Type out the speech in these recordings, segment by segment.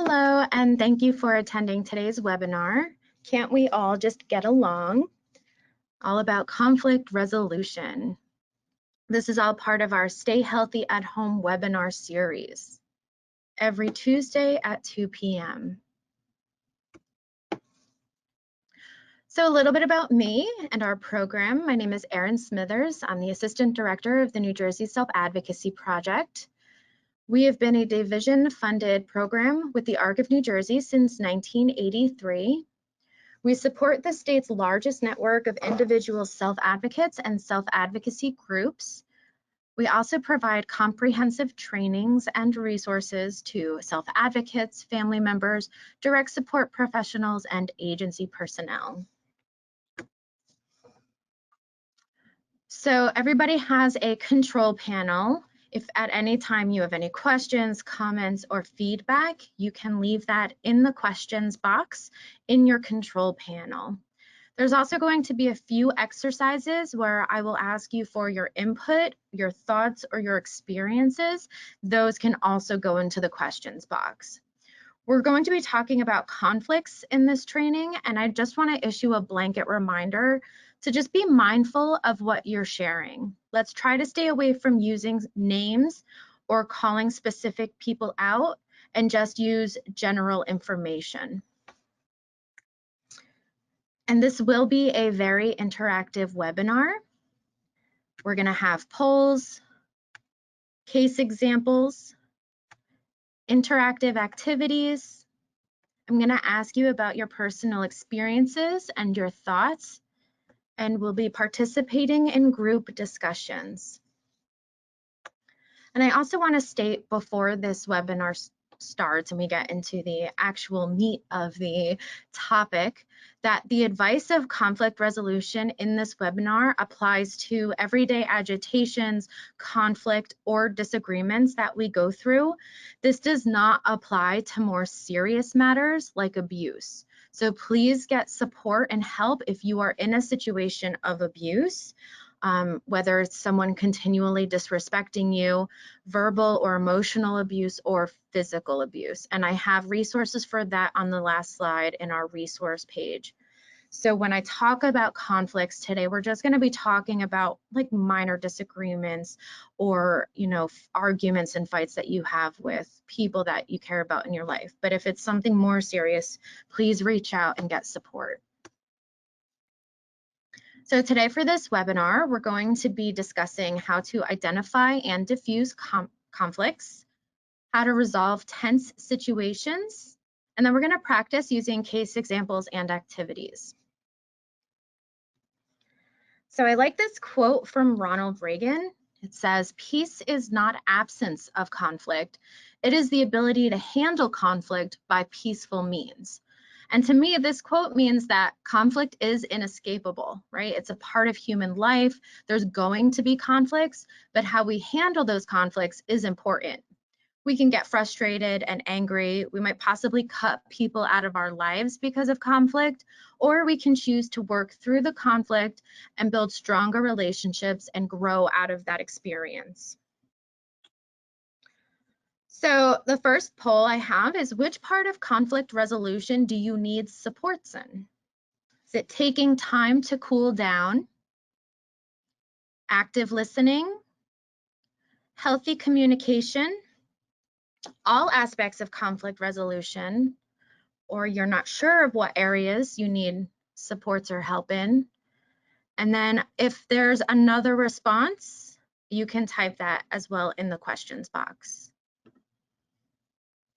Hello, and thank you for attending today's webinar. Can't we all just get along? All about conflict resolution. This is all part of our Stay Healthy at Home webinar series, every Tuesday at 2 p.m. So a little bit about me and our program. My name is Erin Smithers. I'm the Assistant Director of the New Jersey Self-Advocacy Project. We have been a division-funded program with the ARC of New Jersey since 1983. We support the state's largest network of individual self-advocates and self-advocacy groups. We also provide comprehensive trainings and resources to self-advocates, family members, direct support professionals, and agency personnel. So everybody has a control panel. If at any time you have any questions, comments, or feedback, you can leave that in the questions box in your control panel. There's also going to be a few exercises where I will ask you for your input, your thoughts, or your experiences. Those can also go into the questions box. We're going to be talking about conflicts in this training, and I just want to issue a blanket reminder to just be mindful of what you're sharing. Let's try to stay away from using names or calling specific people out and just use general information. And this will be a very interactive webinar. We're going to have polls, case examples, interactive activities. I'm going to ask you about your personal experiences and your thoughts, and we'll be participating in group discussions. And I also want to state before this webinar starts and we get into the actual meat of the topic that the advice of conflict resolution in this webinar applies to everyday agitations, conflict, or disagreements that we go through. This does not apply to more serious matters like abuse. So please get support and help if you are in a situation of abuse. Whether it's someone continually disrespecting you, verbal or emotional abuse, or physical abuse. And I have resources for that on the last slide in our resource page. So when I talk about conflicts today, we're just going to be talking about like minor disagreements or, arguments and fights that you have with people that you care about in your life. But if it's something more serious, please reach out and get support. So today for this webinar, we're going to be discussing how to identify and diffuse conflicts, how to resolve tense situations, and then we're going to practice using case examples and activities. So I like this quote from Ronald Reagan. It says, "Peace is not absence of conflict. It is the ability to handle conflict by peaceful means." And to me, this quote means that conflict is inescapable, right? It's a part of human life. There's going to be conflicts, but how we handle those conflicts is important. We can get frustrated and angry. We might possibly cut people out of our lives because of conflict, or we can choose to work through the conflict and build stronger relationships and grow out of that experience. So the first poll I have is, which part of conflict resolution do you need supports in? Is it taking time to cool down, active listening, healthy communication, all aspects of conflict resolution, or you're not sure of what areas you need supports or help in? And then if there's another response, you can type that as well in the questions box.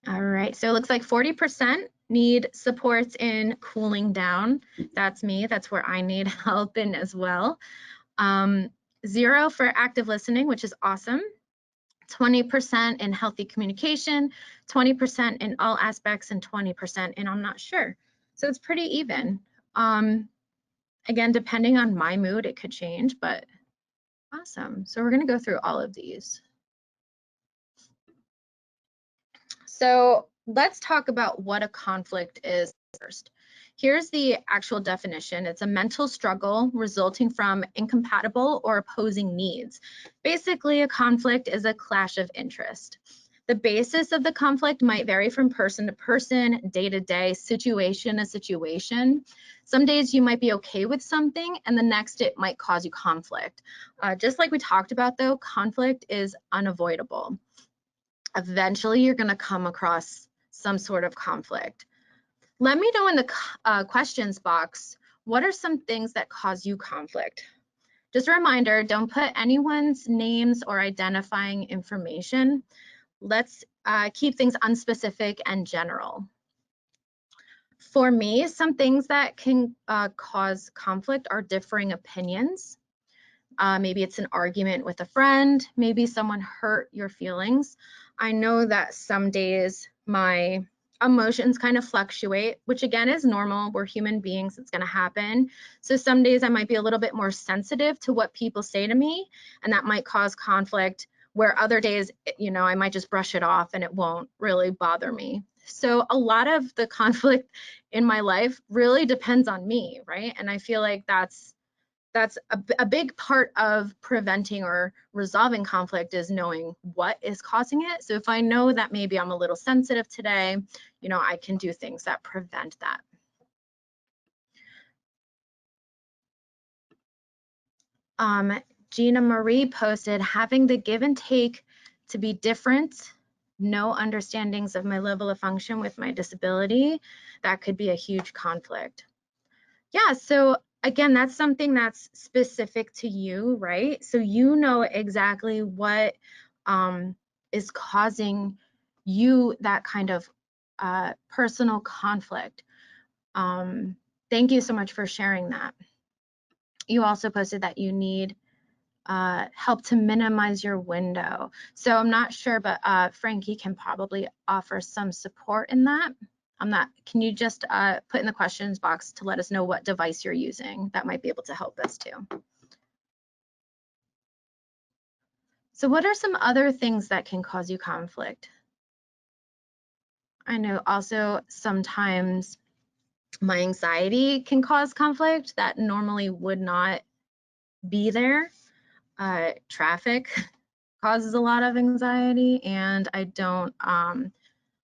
All right, so it looks like 40% need supports in cooling down. That's me, that's where I need help in as well. 0 for active listening, which is awesome. 20% in healthy communication, 20% in all aspects, and 20% in I'm not sure. So it's pretty even. Again, depending on my mood, it could change, but awesome. So we're gonna go through all of these. So let's talk about what a conflict is first. Here's the actual definition. It's a mental struggle resulting from incompatible or opposing needs. Basically, a conflict is a clash of interest. The basis of the conflict might vary from person to person, day to day, situation to situation. Some days you might be okay with something, and the next it might cause you conflict. Just like we talked about though, conflict is unavoidable. Eventually you're going to come across some sort of conflict. Let me know in the questions box, what are some things that cause you conflict? Just a reminder, don't put anyone's names or identifying information. Let's keep things unspecific and general. For me, some things that can cause conflict are differing opinions. Maybe it's an argument with a friend. Maybe someone hurt your feelings. I know that some days my emotions kind of fluctuate, which again is normal. We're human beings, it's going to happen. So some days I might be a little bit more sensitive to what people say to me, and that might cause conflict, where other days, you know, I might just brush it off and it won't really bother me. So a lot of the conflict in my life really depends on me, right? And I feel like that's a big part of preventing or resolving conflict, is knowing what is causing it. So if I know that maybe I'm a little sensitive today, you know, I can do things that prevent that. Gina Marie posted, having the give and take to be different, no understandings of my level of function with my disability, that could be a huge conflict. Yeah, so again, that's something that's specific to you, right? So you know exactly what is causing you that kind of personal conflict. Thank you so much for sharing that. You also posted that you need help to minimize your window. So I'm not sure, but Frankie can probably offer some support in that. Can you just put in the questions box to let us know what device you're using? That might be able to help us too. So what are some other things that can cause you conflict? I know also sometimes my anxiety can cause conflict that normally would not be there. Traffic causes a lot of anxiety, and I don't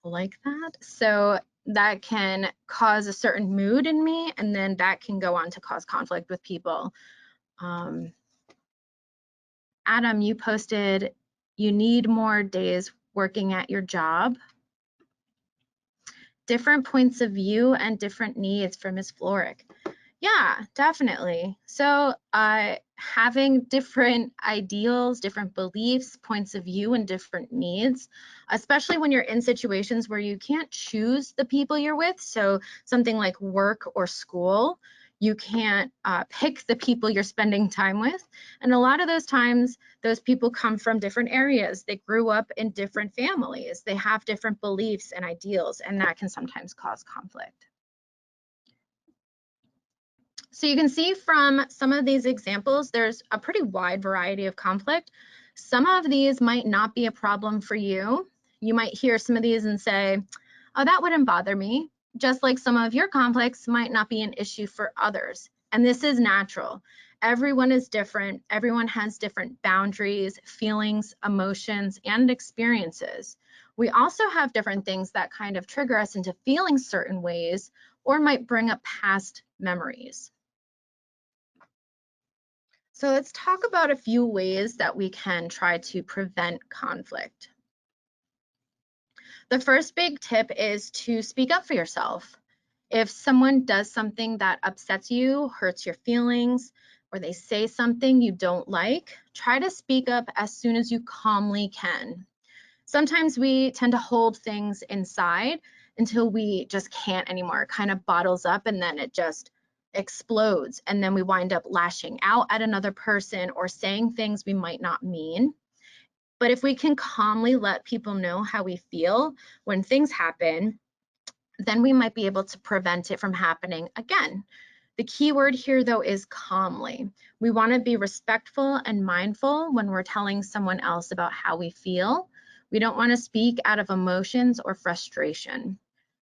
like that. So that can cause a certain mood in me, and then that can go on to cause conflict with people. Adam, you posted you need more days working at your job. Different points of view and different needs for Ms. Florick. Yeah, definitely. So having different ideals, different beliefs, points of view, and different needs, especially when you're in situations where you can't choose the people you're with. So something like work or school, you can't pick the people you're spending time with. And a lot of those times, those people come from different areas. They grew up in different families. They have different beliefs and ideals, and that can sometimes cause conflict. So you can see from some of these examples, there's a pretty wide variety of conflict. Some of these might not be a problem for you. You might hear some of these and say, oh, that wouldn't bother me. Just like some of your conflicts might not be an issue for others. And this is natural. Everyone is different. Everyone has different boundaries, feelings, emotions, and experiences. We also have different things that kind of trigger us into feeling certain ways or might bring up past memories. So let's talk about a few ways that we can try to prevent conflict. The first big tip is to speak up for yourself. If someone does something that upsets you, hurts your feelings, or they say something you don't like, try to speak up as soon as you calmly can. Sometimes we tend to hold things inside until we just can't anymore. It kind of bottles up and then it just explodes, and then we wind up lashing out at another person or saying things we might not mean. But if we can calmly let people know how we feel when things happen, then we might be able to prevent it from happening again. The key word here though is calmly. We want to be respectful and mindful when we're telling someone else about how we feel. We don't want to speak out of emotions or frustration.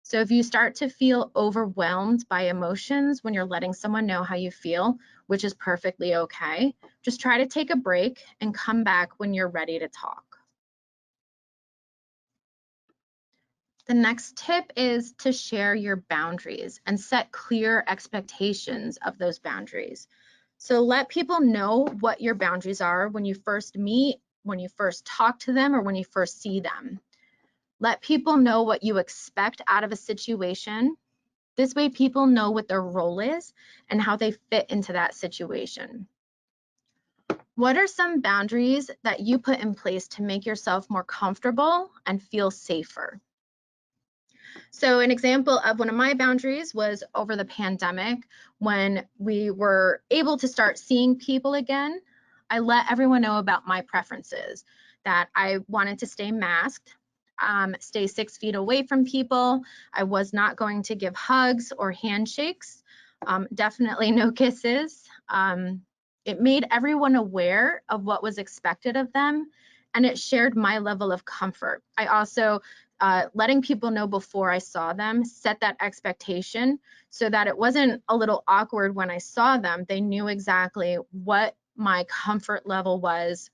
So if you start to feel overwhelmed by emotions when you're letting someone know how you feel, which is perfectly okay, just try to take a break and come back when you're ready to talk. The next tip is to share your boundaries and set clear expectations of those boundaries. So let people know what your boundaries are when you first meet, when you first talk to them, or when you first see them. Let people know what you expect out of a situation. This way people know what their role is and how they fit into that situation. What are some boundaries that you put in place to make yourself more comfortable and feel safer? So an example of one of my boundaries was over the pandemic when we were able to start seeing people again. I let everyone know about my preferences, that I wanted to stay masked, stay 6 feet away from people. I was not going to give hugs or handshakes, definitely no kisses. It made everyone aware of what was expected of them, and it shared my level of comfort. I also letting people know before I saw them, set that expectation so that it wasn't a little awkward when I saw them. They knew exactly what my comfort level was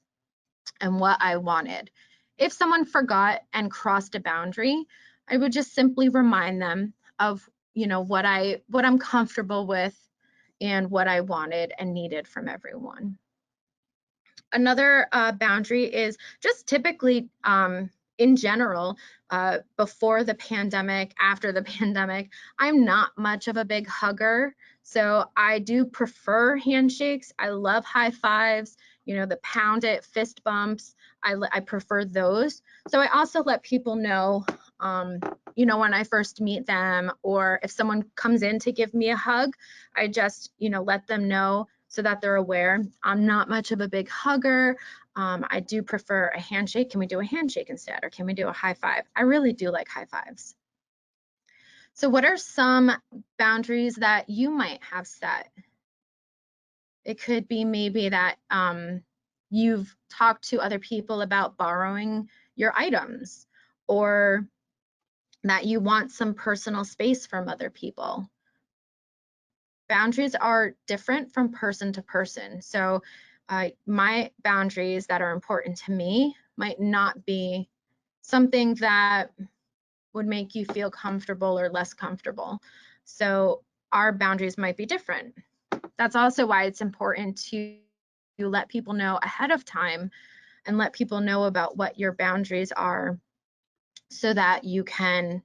and what I wanted. If someone forgot and crossed a boundary, I would just simply remind them of, what I'm comfortable with and what I wanted and needed from everyone. Another boundary is just typically in general, before the pandemic, after the pandemic, I'm not much of a big hugger. So I do prefer handshakes. I love high fives, the pound it, fist bumps. I prefer those. So I also let people know, when I first meet them, or if someone comes in to give me a hug, I just, let them know so that they're aware. I'm not much of a big hugger. I do prefer a handshake. Can we do a handshake instead? Or can we do a high five? I really do like high fives. So what are some boundaries that you might have set? It could be maybe that you've talked to other people about borrowing your items, or that you want some personal space from other people. Boundaries are different from person to person. So my boundaries that are important to me might not be something that would make you feel comfortable or less comfortable. So our boundaries might be different. That's also why it's important to let people know ahead of time and let people know about what your boundaries are so that you can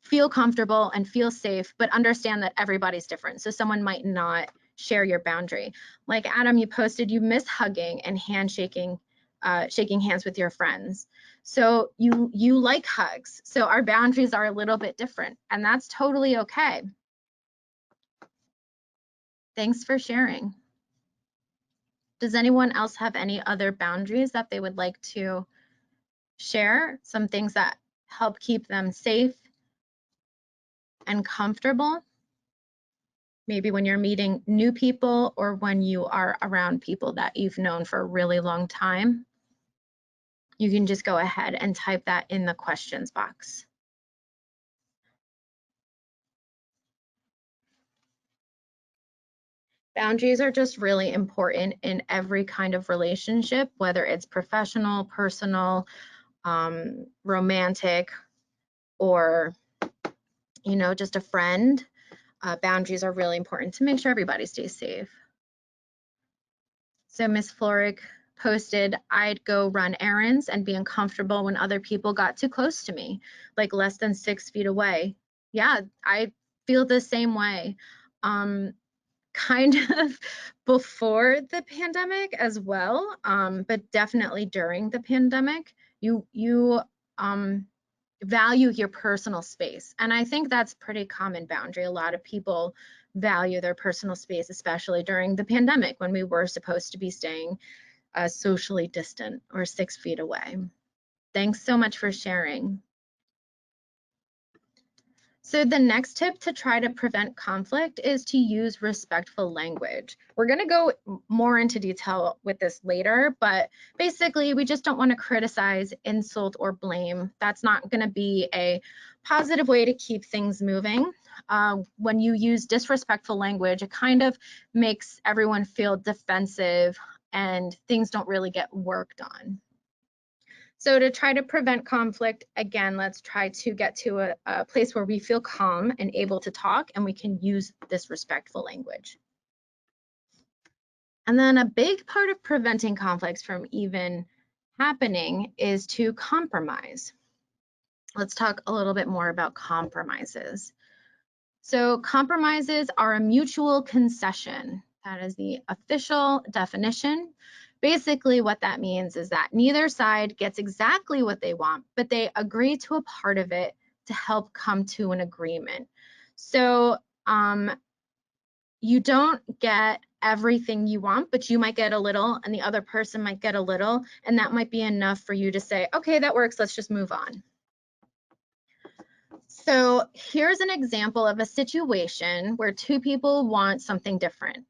feel comfortable and feel safe, but understand that everybody's different. So someone might not share your boundary. Like Adam, you posted you miss hugging and handshaking, shaking hands with your friends. So you like hugs. So our boundaries are a little bit different, and that's totally okay. Thanks for sharing. Does anyone else have any other boundaries that they would like to share? Some things that help keep them safe and comfortable? Maybe when you're meeting new people or when you are around people that you've known for a really long time. You can just go ahead and type that in the questions box. Boundaries are just really important in every kind of relationship, whether it's professional, personal, romantic, or just a friend. Boundaries are really important to make sure everybody stays safe. So Miss Floric posted, I'd go run errands and be uncomfortable when other people got too close to me, like less than 6 feet away. Yeah, I feel the same way. Kind of before the pandemic as well, but definitely during the pandemic, you value your personal space. And I think that's pretty common boundary. A lot of people value their personal space, especially during the pandemic when we were supposed to be staying socially distant or 6 feet away. Thanks so much for sharing. So the next tip to try to prevent conflict is to use respectful language. We're going to go more into detail with this later, but basically we just don't want to criticize, insult, or blame. That's not going to be a positive way to keep things moving. When you use disrespectful language, it kind of makes everyone feel defensive and things don't really get worked on. So to try to prevent conflict, again, let's try to get to a place where we feel calm and able to talk, and we can use this respectful language. And then a big part of preventing conflicts from even happening is to compromise. Let's talk a little bit more about compromises. So compromises are a mutual concession. That is the official definition. Basically, what that means is that neither side gets exactly what they want, but they agree to a part of it to help come to an agreement. So you don't get everything you want, but you might get a little, and the other person might get a little, and that might be enough for you to say, okay, that works, let's just move on. So here's an example of a situation where two people want something different.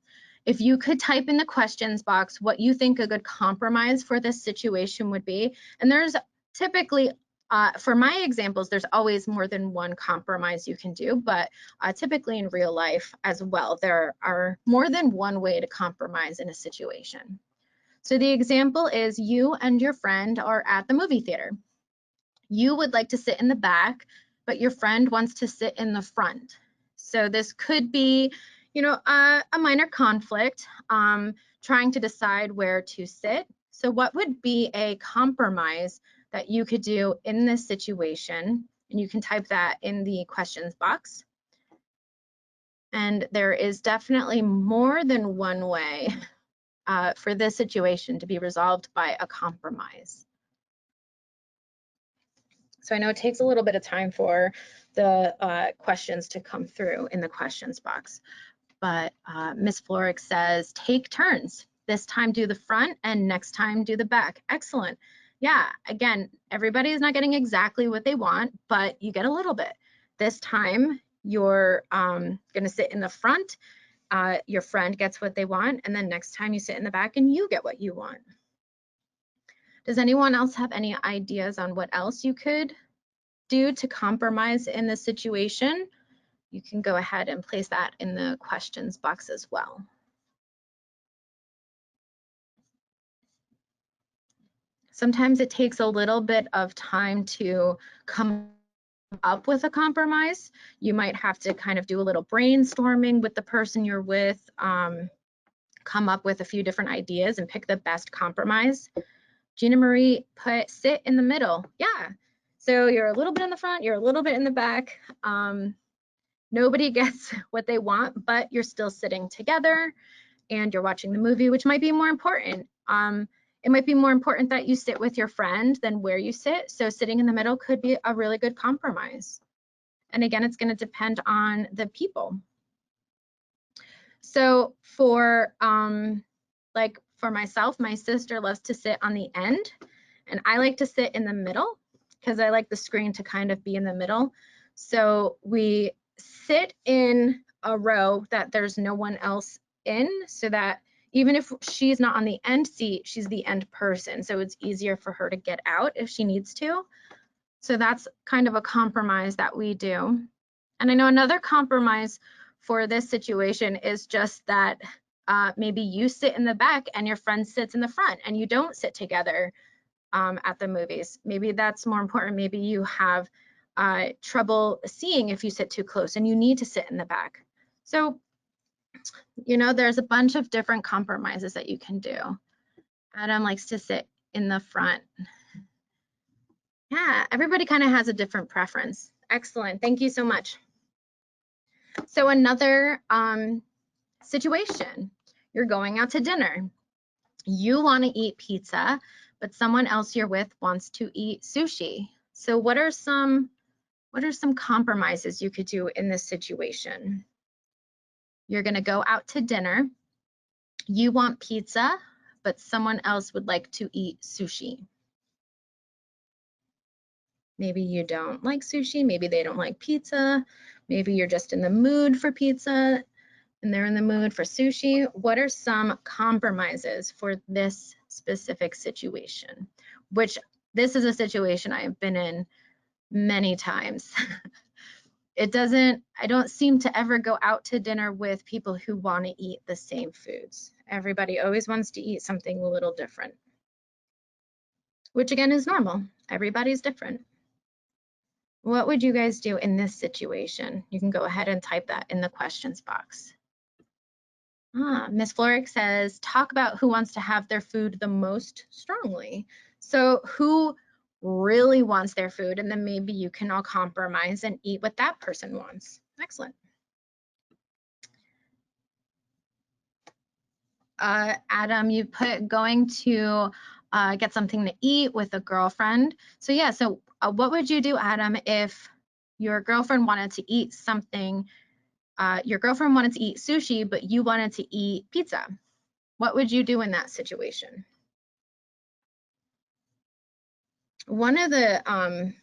If you could type in the questions box what you think a good compromise for this situation would be, and there's typically, for my examples, there's always more than one compromise you can do, but typically in real life as well, there are more than one way to compromise in a situation. So the example is you and your friend are at the movie theater. You would like to sit in the back, but your friend wants to sit in the front. So this could be, you know, a minor conflict, trying to decide where to sit. So what would be a compromise that you could do in this situation? And you can type that in the questions box. And there is definitely more than one way for this situation to be resolved by a compromise. So I know it takes a little bit of time for the questions to come through in the questions box, but Ms. Florek says, take turns. This time do the front and next time do the back. Excellent. Yeah, again, everybody is not getting exactly what they want, but you get a little bit. This time you're gonna sit in the front, your friend gets what they want, and then next time you sit in the back and you get what you want. Does anyone else have any ideas on what else you could do to compromise in this situation? You can go ahead and place that in the questions box as well. Sometimes it takes a little bit of time to come up with a compromise. You might have to kind of do a little brainstorming with the person you're with, come up with a few different ideas and pick the best compromise. Gina Marie put sit in the middle. Yeah, so you're a little bit in the front, you're a little bit in the back. Nobody gets what they want, but you're still sitting together and you're watching the movie, which might be more important. It might be more important that you sit with your friend than where you sit. So sitting in the middle could be a really good compromise. And again, it's going to depend on the people. So for like for myself, my sister loves to sit on the end, and I like to sit in the middle because I like the screen to kind of be in the middle. So we sit in a row that there's no one else in, so that even if she's not on the end seat, she's the end person. So it's easier for her to get out if she needs to. So that's kind of a compromise that we do. And I know another compromise for this situation is just that maybe you sit in the back and your friend sits in the front and you don't sit together at the movies. Maybe that's more important. Maybe you have trouble seeing if you sit too close and you need to sit in the back. So, you know, there's a bunch of different compromises that you can do. Adam likes to sit in the front. Yeah, everybody kind of has a different preference. Excellent. Thank you so much. So another situation, you're going out to dinner. You want to eat pizza, but someone else you're with wants to eat sushi. So what are some compromises you could do in this situation? You're going to go out to dinner. You want pizza, but someone else would like to eat sushi. Maybe you don't like sushi, maybe they don't like pizza, maybe you're just in the mood for pizza and they're in the mood for sushi. What are some compromises for this specific situation? Which this is a situation I have been in many times. I don't seem to ever go out to dinner with people who want to eat the same foods. Everybody always wants to eat something a little different. which again is normal. Everybody's different. What would you guys do in this situation? You can go ahead and type that in the questions box. Miss Floric says, talk about who wants to have their food the most strongly. So who really wants their food, and then maybe you can all compromise and eat what that person wants. Excellent. Adam, you put going to get something to eat with a girlfriend. So yeah, so what would you do, Adam, if your girlfriend wanted to eat something, your girlfriend wanted to eat sushi, but you wanted to eat pizza? What would you do in that situation? One of the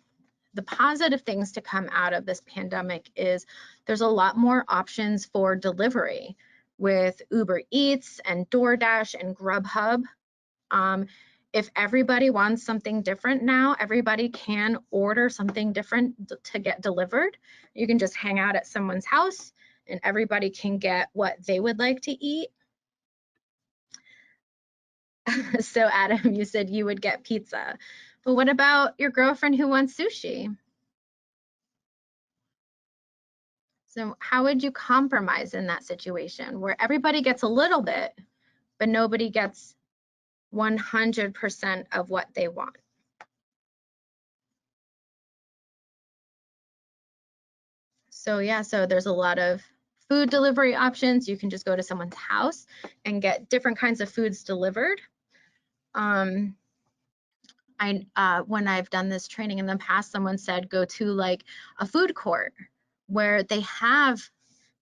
positive things to come out of this pandemic is there's a lot more options for delivery with Uber Eats and DoorDash and Grubhub. If everybody wants something different now, everybody can order something different to get delivered. You can just hang out at someone's house and everybody can get what they would like to eat. So Adam, you said you would get pizza. But what about your girlfriend who wants sushi? So how would you compromise in that situation where everybody gets a little bit, but nobody gets 100% of what they want? So yeah, so there's a lot of food delivery options. You can just go to someone's house and get different kinds of foods delivered. When I've done this training in the past, someone said go to like a food court where they have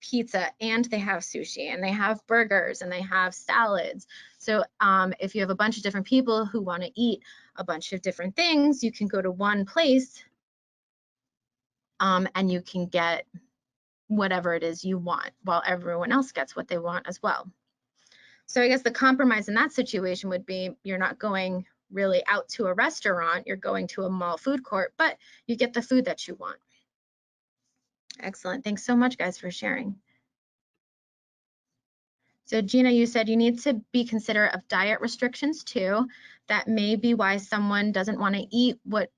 pizza and they have sushi and they have burgers and they have salads. So if you have a bunch of different people who want to eat a bunch of different things, you can go to one place and you can get whatever it is you want while everyone else gets what they want as well. So I guess the compromise in that situation would be you're not going really out to a restaurant, you're going to a mall food court, but you get the food that you want. Excellent. Thanks so much, guys, for sharing. So Gina, you said you need to be considerate of diet restrictions too. That may be why someone doesn't want to eat what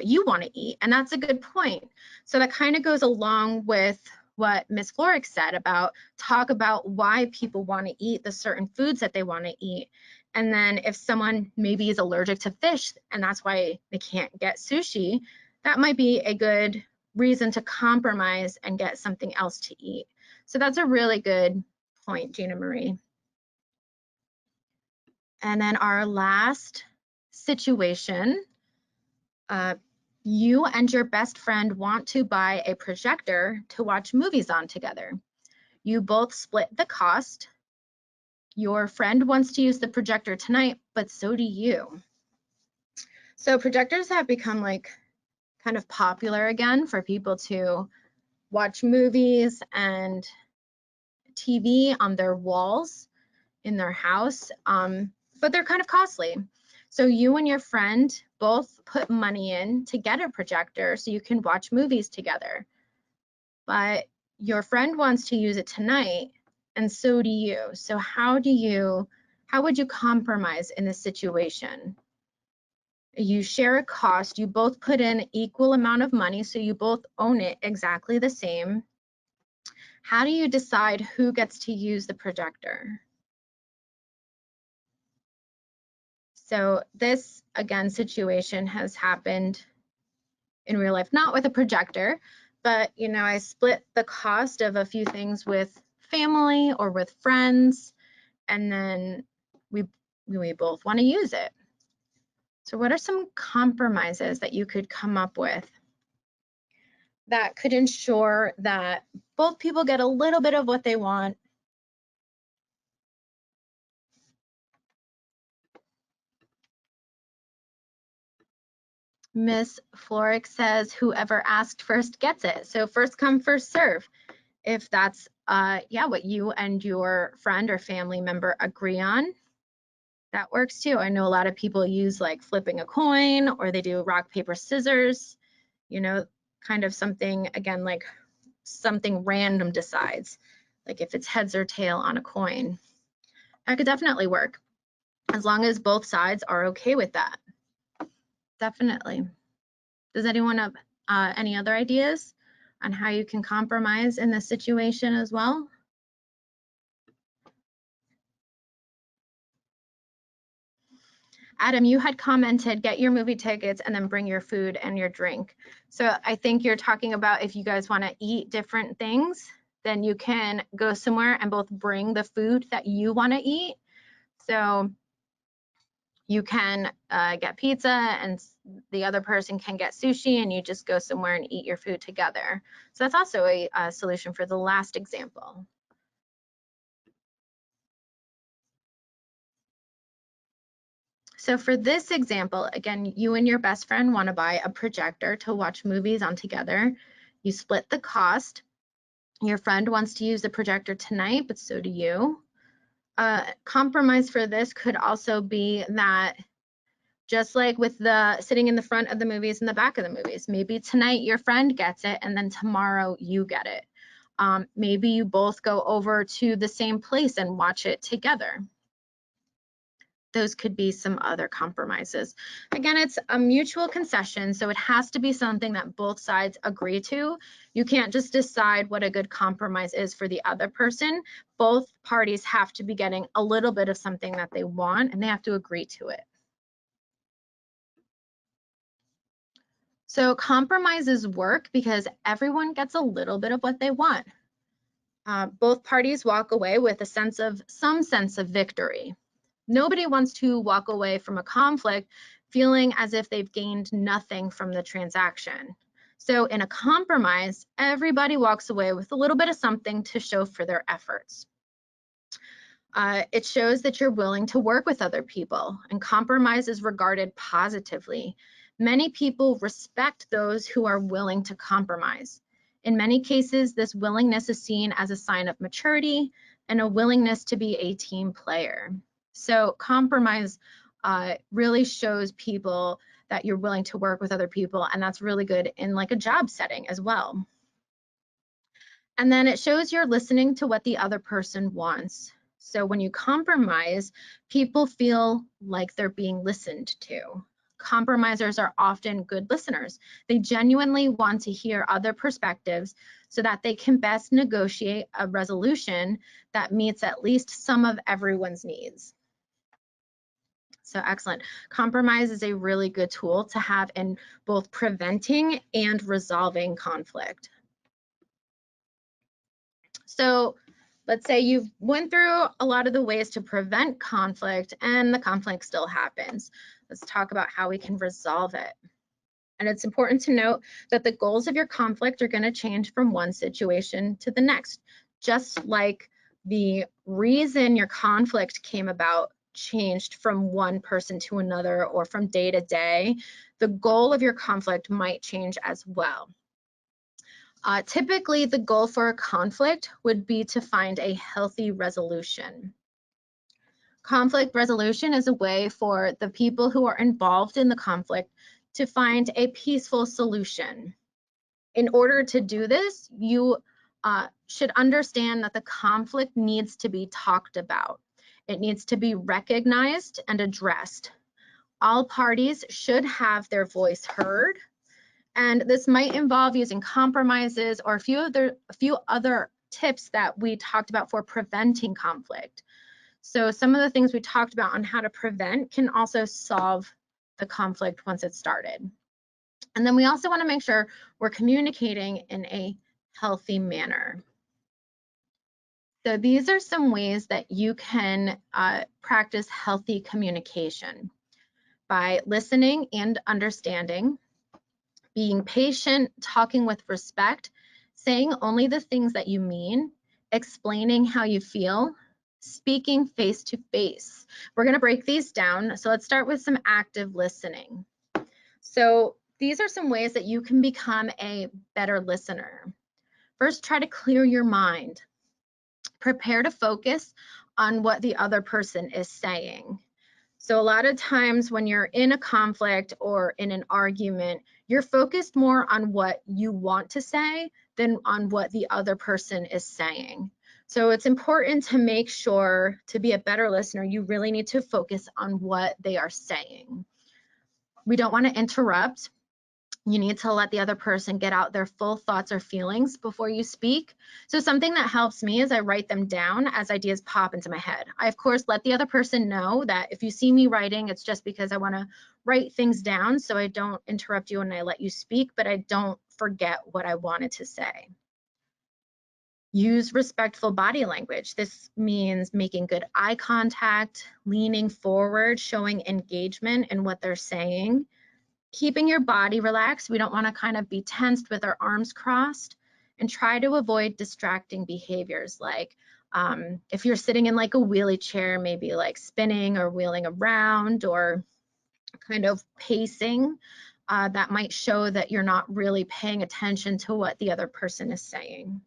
you want to eat, and that's a good point. So that kind of goes along with what Ms. Floric said about talk about why people want to eat the certain foods that they want to eat. And then if someone maybe is allergic to fish and that's why they can't get sushi, that might be a good reason to compromise and get something else to eat. So that's a really good point, Gina Marie. And then our last situation, you and your best friend want to buy a projector to watch movies on together. You both split the cost. Your friend wants to use the projector tonight, but so do you. So projectors have become like kind of popular again for people to watch movies and TV on their walls in their house, but they're kind of costly. So you and your friend both put money in to get a projector so you can watch movies together. But your friend wants to use it tonight, and so do you. So how would you compromise in this situation? You share a cost, you both put in equal amount of money, so you both own it exactly the same. How do you decide who gets to use the projector? So this, again, situation has happened in real life, not with a projector, but I split the cost of a few things with family or with friends, and then we both want to use it. So what are some compromises that you could come up with that could ensure that both people get a little bit of what they want? Miss Floric says whoever asked first gets it. So first come, first serve. If that's what you and your friend or family member agree on, that works too. I know a lot of people use like flipping a coin, or they do rock, paper, scissors, kind of something, again, like something random decides, like if it's heads or tail on a coin. That could definitely work as long as both sides are okay with that. Definitely. Does anyone have any other ideas on how you can compromise in this situation as well? Adam, you had commented, get your movie tickets and then bring your food and your drink. So I think you're talking about if you guys want to eat different things, then you can go somewhere and both bring the food that you want to eat. So you can get pizza and the other person can get sushi and you just go somewhere and eat your food together. So that's also a solution for the last example. So for this example, again, you and your best friend want to buy a projector to watch movies on together. You split the cost. Your friend wants to use the projector tonight, but so do you. Compromise for this could also be that just like with the sitting in the front of the movies and the back of the movies, maybe tonight your friend gets it and then tomorrow you get it. Maybe you both go over to the same place and watch it together. Those could be some other compromises. Again, it's a mutual concession, so it has to be something that both sides agree to. You can't just decide what a good compromise is for the other person. Both parties have to be getting a little bit of something that they want and they have to agree to it. So compromises work because everyone gets a little bit of what they want. Both parties walk away with some sense of victory. Nobody wants to walk away from a conflict feeling as if they've gained nothing from the transaction. So in a compromise, everybody walks away with a little bit of something to show for their efforts. It shows that you're willing to work with other people, and compromise is regarded positively. Many people respect those who are willing to compromise. In many cases, this willingness is seen as a sign of maturity and a willingness to be a team player. So compromise really shows people that you're willing to work with other people, and that's really good in like a job setting as well. And then it shows you're listening to what the other person wants. So when you compromise, people feel like they're being listened to. Compromisers are often good listeners. They genuinely want to hear other perspectives so that they can best negotiate a resolution that meets at least some of everyone's needs. So excellent. Compromise is a really good tool to have in both preventing and resolving conflict. So let's say you've went through a lot of the ways to prevent conflict and the conflict still happens. Let's talk about how we can resolve it. And it's important to note that the goals of your conflict are going to change from one situation to the next. Just like the reason your conflict came about changed from one person to another or from day to day, the goal of your conflict might change as well. Typically, the goal for a conflict would be to find a healthy resolution. Conflict resolution is a way for the people who are involved in the conflict to find a peaceful solution. In order to do this, you should understand that the conflict needs to be talked about. It needs to be recognized and addressed. All parties should have their voice heard. And this might involve using compromises or a few other tips that we talked about for preventing conflict. So some of the things we talked about on how to prevent can also solve the conflict once it's started. And then we also want to make sure we're communicating in a healthy manner. So these are some ways that you can practice healthy communication by listening and understanding, being patient, talking with respect, saying only the things that you mean, explaining how you feel, speaking face to face. We're going to break these down. So let's start with some active listening. So these are some ways that you can become a better listener. First, try to clear your mind. Prepare to focus on what the other person is saying. So a lot of times when you're in a conflict or in an argument, you're focused more on what you want to say than on what the other person is saying. So it's important to make sure to be a better listener, you really need to focus on what they are saying. We don't want to interrupt. You need to let the other person get out their full thoughts or feelings before you speak. So something that helps me is I write them down as ideas pop into my head. I, of course, let the other person know that if you see me writing, it's just because I want to write things down so I don't interrupt you and I let you speak, but I don't forget what I wanted to say. Use respectful body language. This means making good eye contact, leaning forward, showing engagement in what they're saying, keeping your body relaxed. We don't want to kind of be tensed with our arms crossed, and try to avoid distracting behaviors like if you're sitting in like a wheelie chair, maybe like spinning or wheeling around or kind of pacing. That might show that you're not really paying attention to what the other person is saying.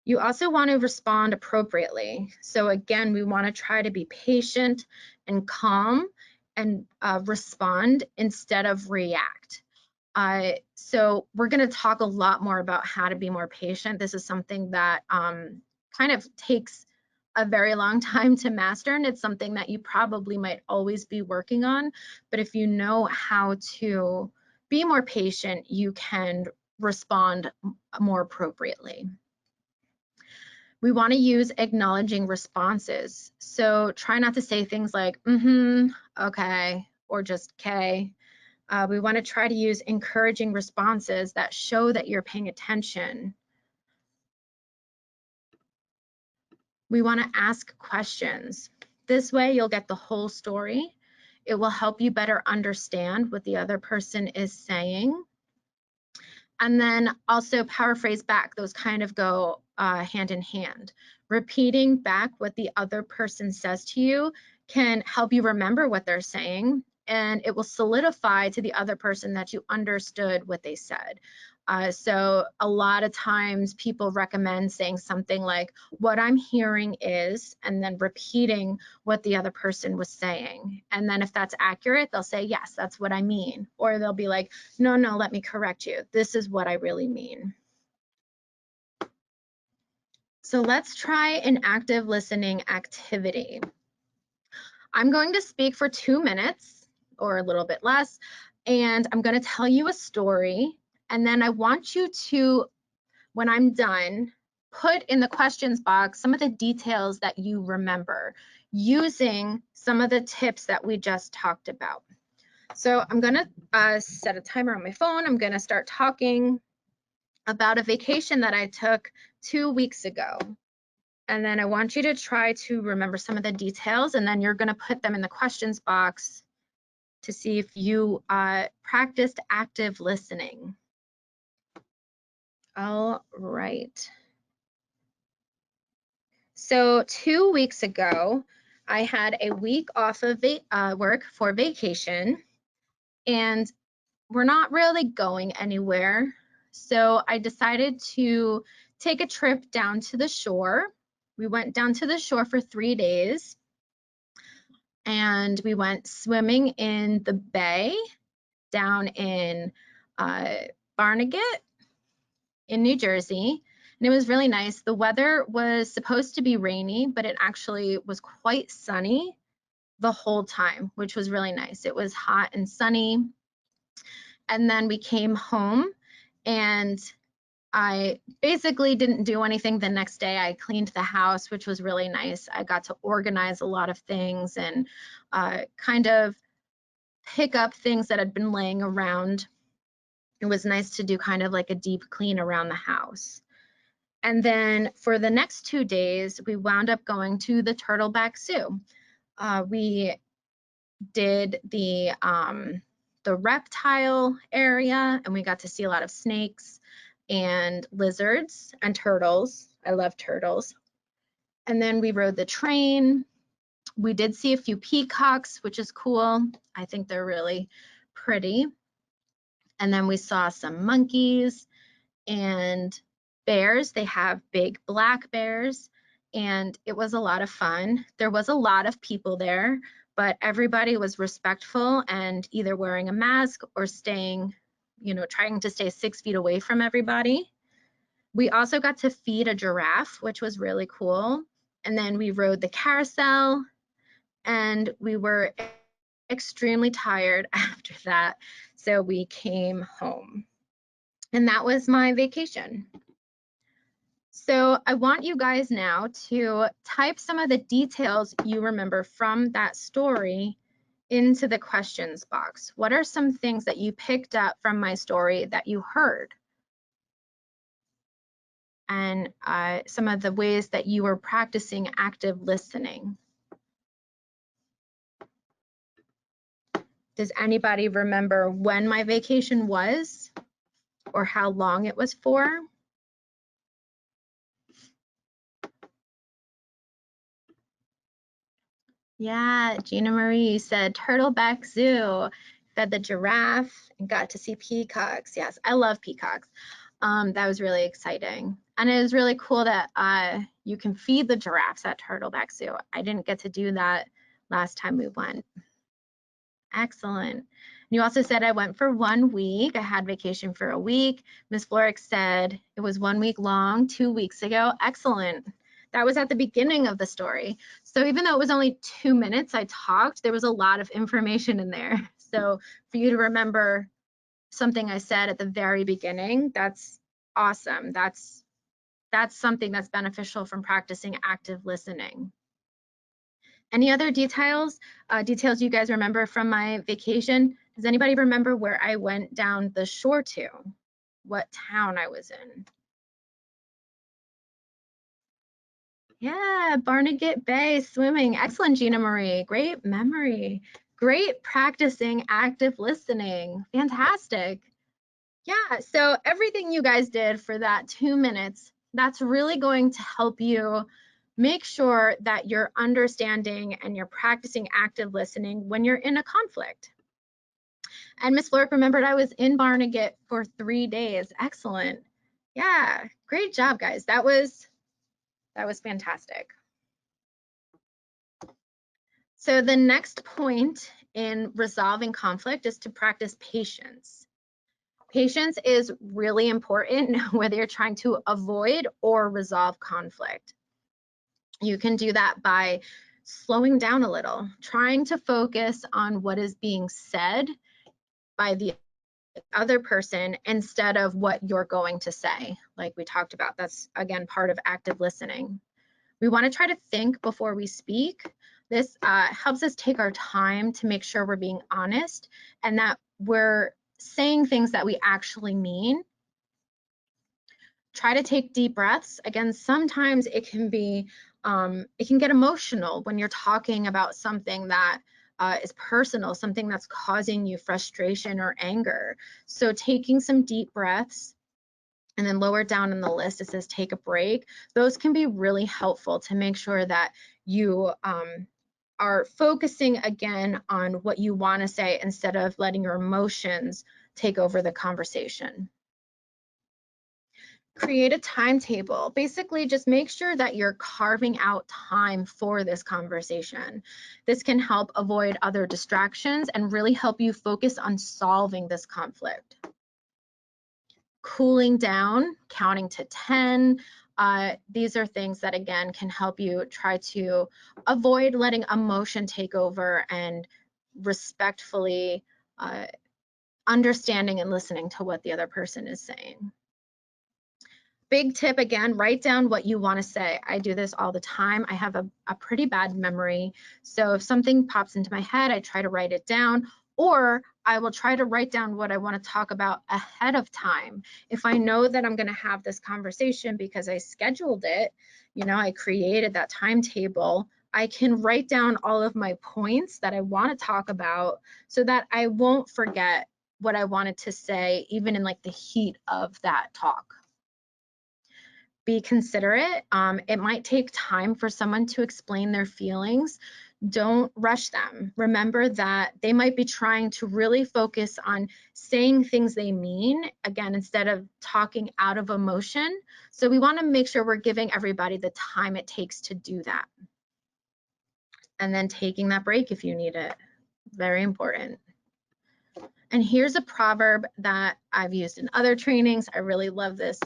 You also want to respond appropriately. So again, we want to try to be patient and calm and respond instead of react. So we're going to talk a lot more about how to be more patient. This is something that kind of takes a very long time to master, and it's something that you probably might always be working on. But if you know how to be more patient, you can respond more appropriately. We want to use acknowledging responses. So try not to say things like, okay, or just okay. We want to try to use encouraging responses that show that you're paying attention. We want to ask questions. This way you'll get the whole story. It will help you better understand what the other person is saying. And then also paraphrase back. Those kind of go hand in hand. Repeating back what the other person says to you can help you remember what they're saying, and it will solidify to the other person that you understood what they said. So a lot of times people recommend saying something like, what I'm hearing is, and then repeating what the other person was saying. And then if that's accurate, they'll say, yes, that's what I mean. Or they'll be like, no, let me correct you. This is what I really mean. So let's try an active listening activity. I'm going to speak for 2 minutes or a little bit less, and I'm going to tell you a story. And then I want you to, when I'm done, put in the questions box some of the details that you remember using some of the tips that we just talked about. So I'm going to set a timer on my phone. I'm going to start talking about a vacation that I took 2 weeks ago. And then I want you to try to remember some of the details, and then you're going to put them in the questions box to see if you practiced active listening. All right. So 2 weeks ago, I had a week off of work for vacation, and we're not really going anywhere. So I decided to take a trip down to the shore. We went down to the shore for 3 days, and we went swimming in the bay down in Barnegat in New Jersey. And it was really nice. The weather was supposed to be rainy, but it actually was quite sunny the whole time, which was really nice. It was hot and sunny. And then we came home, and I basically didn't do anything the next day. I cleaned the house, which was really nice. I got to organize a lot of things and kind of pick up things that had been laying around. It was nice to do kind of like a deep clean around the house. And then for the next 2 days, we wound up going to the Turtleback Zoo. We did the reptile area, and we got to see a lot of snakes and lizards and turtles. I love turtles. And then we rode the train. We did see a few peacocks, which is cool. I think they're really pretty. And then we saw some monkeys and bears. They have big black bears, and it was a lot of fun. There was a lot of people there, but everybody was respectful and either wearing a mask or staying, trying to stay 6 feet away from everybody. We also got to feed a giraffe, which was really cool. And then we rode the carousel, and we were extremely tired after that, so we came home. And that was my vacation. So I want you guys now to type some of the details you remember from that story into the questions box. What are some things that you picked up from my story that you heard? And some of the ways that you were practicing active listening. Does anybody remember when my vacation was or how long it was for? Yeah, Gina Marie said Turtleback Zoo, fed the giraffe and got to see peacocks. Yes, I love peacocks. That was really exciting. And it was really cool that you can feed the giraffes at Turtleback Zoo. I didn't get to do that last time we went. Excellent. You also said I went for 1 week. I had vacation for a week. Ms. Florick said it was 1 week long, 2 weeks ago. Excellent. That was at the beginning of the story. So even though it was only 2 minutes I talked, there was a lot of information in there. So for you to remember something I said at the very beginning, that's awesome. That's something that's beneficial from practicing active listening. Any other details you guys remember from my vacation? Does anybody remember where I went down the shore to? What town I was in? Yeah, Barnegat Bay swimming. Excellent, Gina Marie. Great memory. Great practicing active listening. Fantastic. Yeah, so everything you guys did for that 2 minutes, that's really going to help you make sure that you're understanding and you're practicing active listening when you're in a conflict. And Ms. Florick remembered I was in Barnegat for 3 days. Excellent. Yeah, great job, guys. That was fantastic. So the next point in resolving conflict is to practice patience. Patience is really important whether you're trying to avoid or resolve conflict. You can do that by slowing down a little, trying to focus on what is being said by the other person instead of what you're going to say, like we talked about. That's, again, part of active listening. We want to try to think before we speak. This helps us take our time to make sure we're being honest and that we're saying things that we actually mean. Try to take deep breaths. Again, sometimes it can get emotional when you're talking about something that is personal, something that's causing you frustration or anger. So taking some deep breaths, and then lower down in the list, it says take a break. Those can be really helpful to make sure that you are focusing again on what you want to say instead of letting your emotions take over the conversation. Create a timetable. Basically, just make sure that you're carving out time for this conversation. This can help avoid other distractions and really help you focus on solving this conflict. Cooling down, counting to 10. These are things that, again, can help you try to avoid letting emotion take over and respectfully understanding and listening to what the other person is saying. Big tip, again, write down what you want to say. I do this all the time. I have a pretty bad memory. So if something pops into my head, I try to write it down, or I will try to write down what I want to talk about ahead of time. If I know that I'm going to have this conversation because I scheduled it, I created that timetable, I can write down all of my points that I want to talk about so that I won't forget what I wanted to say, even in like the heat of that talk. Be considerate. It might take time for someone to explain their feelings. Don't rush them. Remember that they might be trying to really focus on saying things they mean, again, instead of talking out of emotion. So we want to make sure we're giving everybody the time it takes to do that. And then taking that break if you need it. Very important. And here's a proverb that I've used in other trainings. I really love this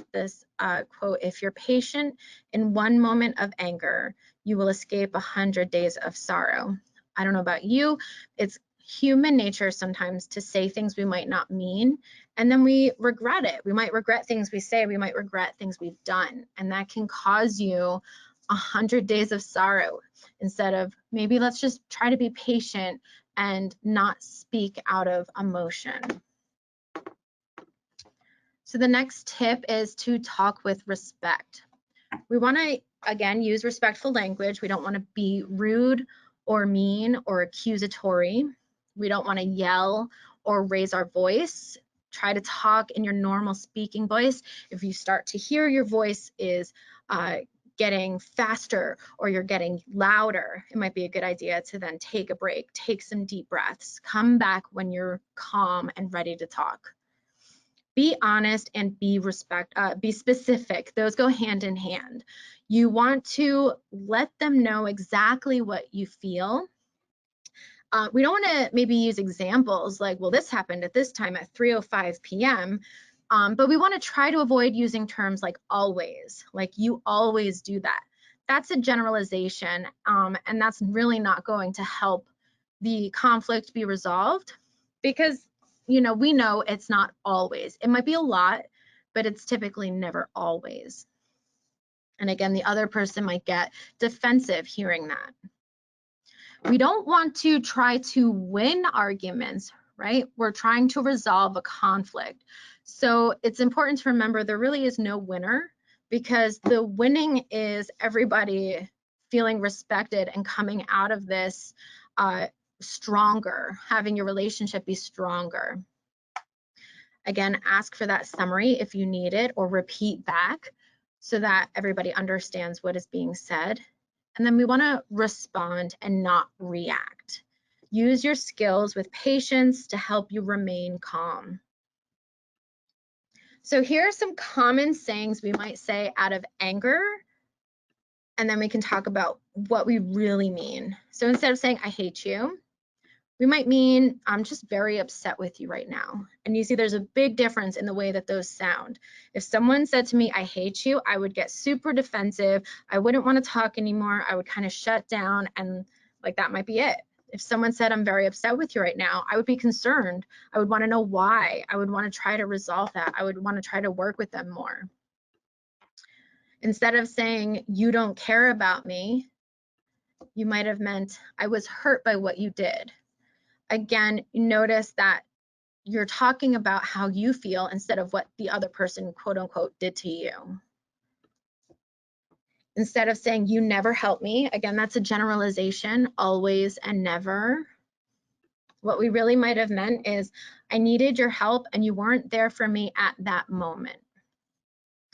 quote: if you're patient in one moment of anger, you will escape 100 days of sorrow. I don't know about you, it's human nature sometimes to say things we might not mean, and then we regret it. We might regret things we say, we might regret things we've done, and that can cause you 100 days of sorrow instead of maybe let's just try to be patient and not speak out of emotion. So the next tip is to talk with respect. We want to, again, use respectful language. We don't want to be rude or mean or accusatory. We don't want to yell or raise our voice. Try to talk in your normal speaking voice. If you start to hear your voice is getting faster or you're getting louder, it might be a good idea to then take a break, take some deep breaths, come back when you're calm and ready to talk. Be honest and be specific. Those go hand in hand. You want to let them know exactly what you feel. We don't want to maybe use examples like, well, this happened at this time at 3:05 p.m., but we want to try to avoid using terms like always, like you always do that. That's a generalization, and that's really not going to help the conflict be resolved because, you know, we know it's not always. It might be a lot, but it's typically never always. And again, the other person might get defensive hearing that. We don't want to try to win arguments, right? We're trying to resolve a conflict. So it's important to remember there really is no winner because the winning is everybody feeling respected and coming out of this stronger, having your relationship be stronger. Again, ask for that summary if you need it or repeat back so that everybody understands what is being said. And then we want to respond and not react. Use your skills with patience to help you remain calm. So here are some common sayings we might say out of anger, and then we can talk about what we really mean. So instead of saying, I hate you, we might mean, I'm just very upset with you right now. And you see there's a big difference in the way that those sound. If someone said to me, I hate you, I would get super defensive. I wouldn't want to talk anymore. I would kind of shut down and like that might be it. If someone said, I'm very upset with you right now, I would be concerned. I would want to know why. I would want to try to resolve that. I would want to try to work with them more. Instead of saying, you don't care about me, you might have meant, I was hurt by what you did. Again, notice that you're talking about how you feel instead of what the other person, quote unquote, did to you. Instead of saying, you never help me, again, that's a generalization, always and never. What we really might have meant is, I needed your help and you weren't there for me at that moment.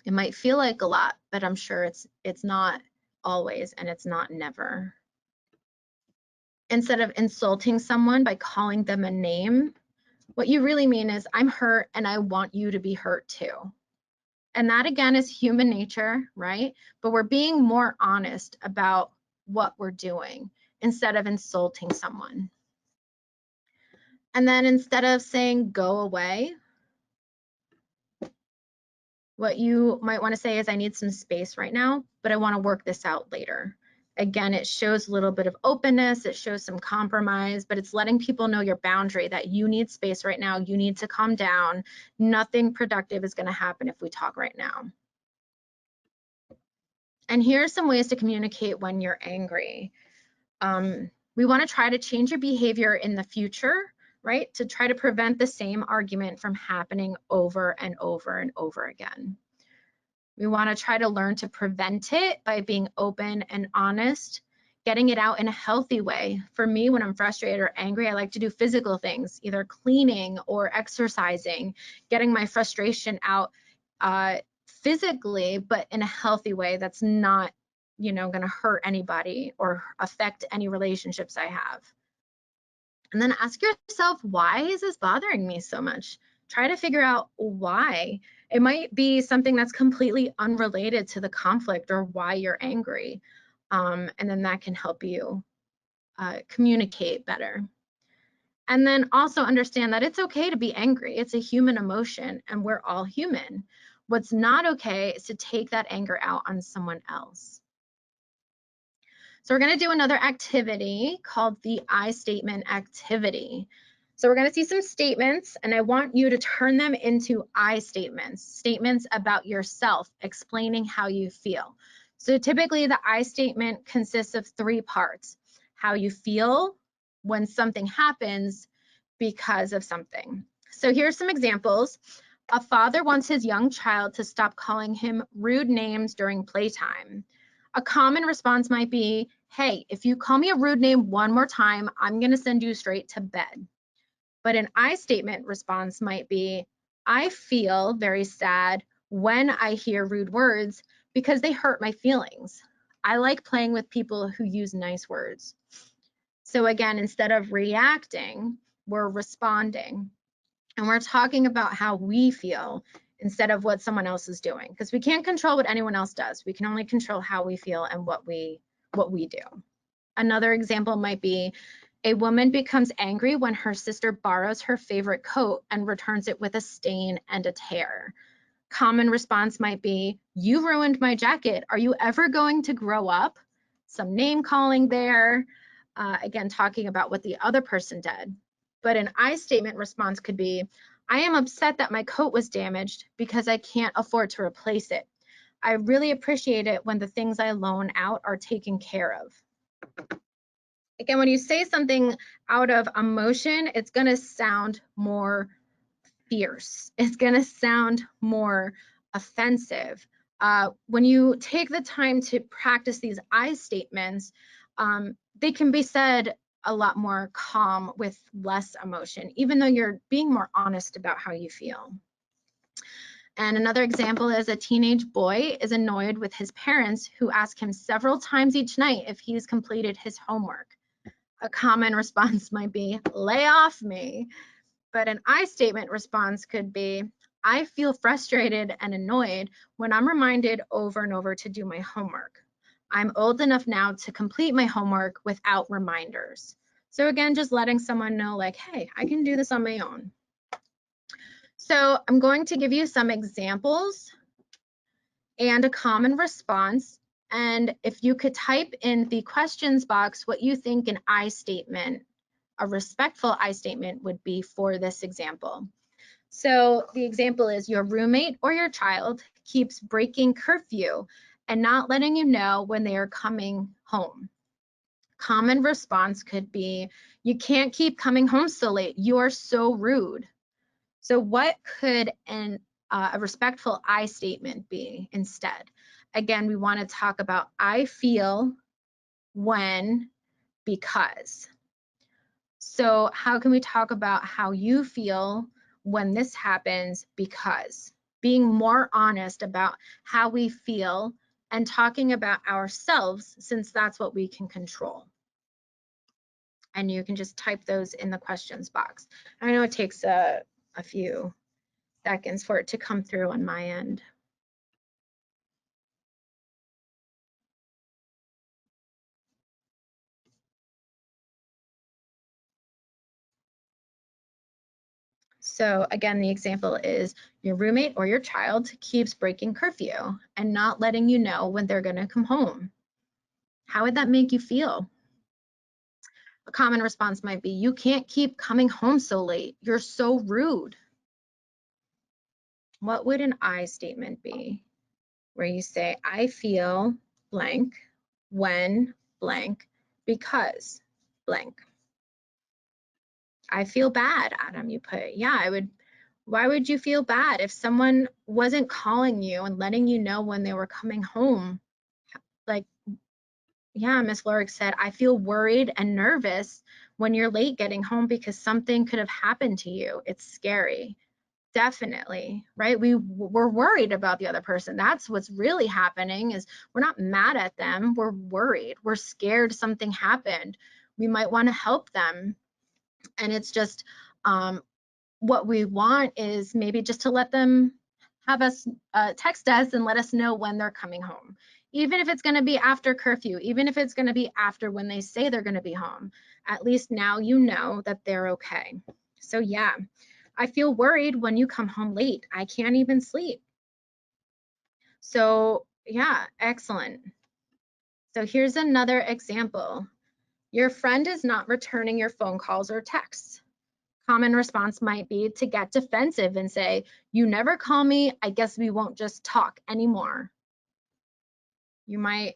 It might feel like a lot, but I'm sure it's not always and it's not never. Instead of insulting someone by calling them a name, what you really mean is, I'm hurt and I want you to be hurt too. And that again is human nature, right? But we're being more honest about what we're doing instead of insulting someone. And then instead of saying go away, what you might want to say is, I need some space right now, but I want to work this out later. Again, it shows a little bit of openness, it shows some compromise, but it's letting people know your boundary that you need space right now, you need to calm down. Nothing productive is going to happen if we talk right now. And here are some ways to communicate when you're angry. We want to try to change your behavior in the future, right? To try to prevent the same argument from happening over and over and over again. We want to try to learn to prevent it by being open and honest, getting it out in a healthy way. For me, when I'm frustrated or angry, I like to do physical things, either cleaning or exercising, getting my frustration out physically, but in a healthy way that's not, you know, going to hurt anybody or affect any relationships I have. And then ask yourself, why is this bothering me so much? Try to figure out why. It might be something that's completely unrelated to the conflict or why you're angry. And then that can help you communicate better. And then also understand that it's okay to be angry. It's a human emotion and we're all human. What's not okay is to take that anger out on someone else. So we're going to do another activity called the I statement activity. So we're going to see some statements, and I want you to turn them into I statements, statements about yourself, explaining how you feel. So typically the I statement consists of 3 parts: how you feel when something happens because of something. So here's some examples. A father wants his young child to stop calling him rude names during playtime. A common response might be, hey, if you call me a rude name one more time, I'm going to send you straight to bed. But an I statement response might be, I feel very sad when I hear rude words because they hurt my feelings. I like playing with people who use nice words. So again, instead of reacting, we're responding. And we're talking about how we feel instead of what someone else is doing, because we can't control what anyone else does. We can only control how we feel and what we do. Another example might be, a woman becomes angry when her sister borrows her favorite coat and returns it with a stain and a tear. Common response might be, you ruined my jacket. Are you ever going to grow up? Some name calling there. Again, talking about what the other person did. But an I statement response could be, I am upset that my coat was damaged because I can't afford to replace it. I really appreciate it when the things I loan out are taken care of. Again, when you say something out of emotion, it's going to sound more fierce. It's going to sound more offensive. When you take the time to practice these I statements, they can be said a lot more calm with less emotion, even though you're being more honest about how you feel. And another example is, a teenage boy is annoyed with his parents who ask him several times each night if he's completed his homework. A common response might be, lay off me. But an I statement response could be, I feel frustrated and annoyed when I'm reminded over and over to do my homework. I'm old enough now to complete my homework without reminders. So again, just letting someone know, like, hey, I can do this on my own. So I'm going to give you some examples and a common response. And if you could type in the questions box what you think an I statement, a respectful I statement, would be for this example. So the example is, your roommate or your child keeps breaking curfew and not letting you know when they are coming home. Common response could be, you can't keep coming home so late. You are so rude. So what could a respectful I statement be instead? Again, we want to talk about I feel when, because. So how can we talk about how you feel when this happens? Because being more honest about how we feel and talking about ourselves, since that's what we can control. And you can just type those in the questions box. I know it takes a few seconds for it to come through on my end. So again, the example is, your roommate or your child keeps breaking curfew and not letting you know when they're going to come home. How would that make you feel? A common response might be, you can't keep coming home so late. You're so rude. What would an I statement be? Where you say, I feel blank when blank because blank. I feel bad, Adam, you put. Yeah, I would. Why would you feel bad if someone wasn't calling you and letting you know when they were coming home? Like, yeah, Miss Lorick said, I feel worried and nervous when you're late getting home because something could have happened to you. It's scary. Definitely, right? We're worried about the other person. That's what's really happening, is we're not mad at them. We're worried. We're scared something happened. We might want to help them. And it's just, what we want is maybe just to let them have us text us and let us know when they're coming home. Even if it's going to be after curfew, even if it's going to be after when they say they're going to be home, at least now you know that they're okay. So yeah, I feel worried when you come home late. I can't even sleep. So yeah, excellent. So here's another example. Your friend is not returning your phone calls or texts. Common response might be to get defensive and say, you never call me, I guess we won't just talk anymore. You might,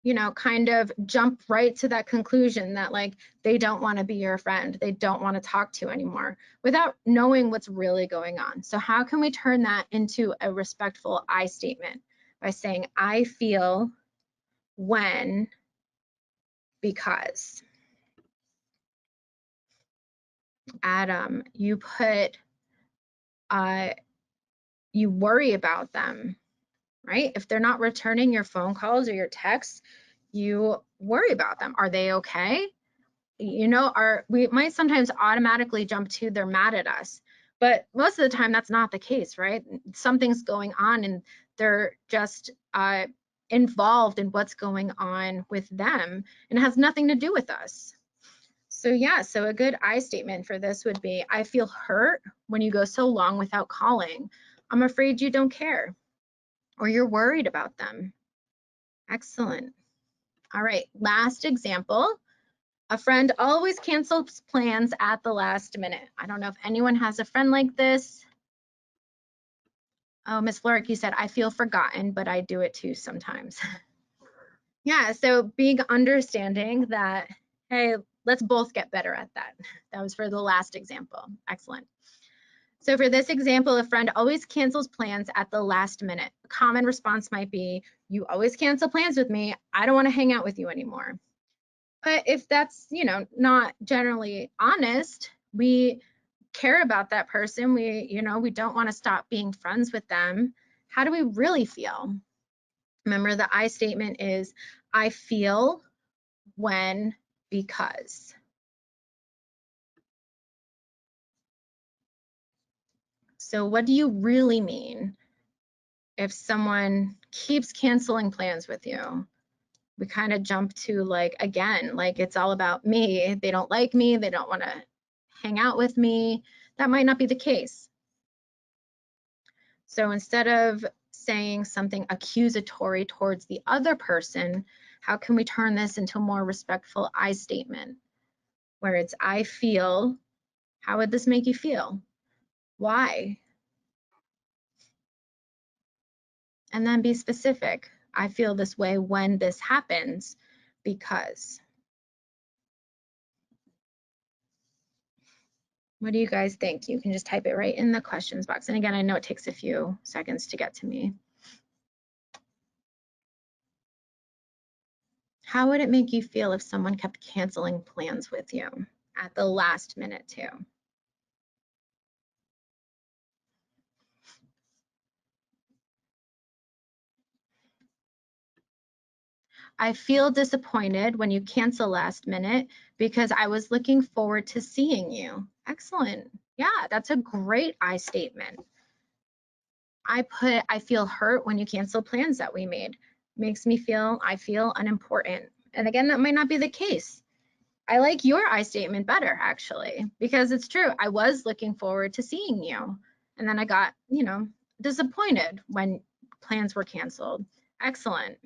you know, kind of jump right to that conclusion that like they don't want to be your friend, they don't want to talk to you anymore without knowing what's really going on. So how can we turn that into a respectful I statement? By saying, I feel when, because. Adam, you put, you worry about them, right? If they're not returning your phone calls or your texts, you worry about them. Are they okay? You know, we might sometimes automatically jump to they're mad at us, but most of the time that's not the case, right? Something's going on and they're just involved in what's going on with them and it has nothing to do with us. So yeah, so a good I statement for this would be, I feel hurt when you go so long without calling. I'm afraid you don't care or you're worried about them. Excellent. All right, last example. A friend always cancels plans at the last minute. I don't know if anyone has a friend like this. Oh, Miss Florick, you said, I feel forgotten, but I do it too sometimes. Yeah, so being understanding that, hey, let's both get better at that. That was for the last example. Excellent. So for this example, a friend always cancels plans at the last minute. A common response might be, you always cancel plans with me. I don't want to hang out with you anymore. But if that's, you know, not generally honest, we care about that person. We, you know, we don't want to stop being friends with them. How do we really feel? Remember, the I statement is, I feel when, because. So what do you really mean if someone keeps canceling plans with you? We kind of jump to like, again, like it's all about me. They don't like me. They don't want to hang out with me. That might not be the case. So instead of saying something accusatory towards the other person, how can we turn this into a more respectful I statement where it's, I feel, how would this make you feel? Why? And then be specific. I feel this way when this happens because. What do you guys think? You can just type it right in the questions box. And again, I know it takes a few seconds to get to me. How would it make you feel if someone kept canceling plans with you at the last minute too? I feel disappointed when you cancel last minute because I was looking forward to seeing you. Excellent. Yeah, that's a great I statement. I feel hurt when you cancel plans that we made. Makes me feel, I feel unimportant. And again, that might not be the case. I like your I statement better actually, because it's true. I was looking forward to seeing you. And then I got, you know, disappointed when plans were canceled. Excellent.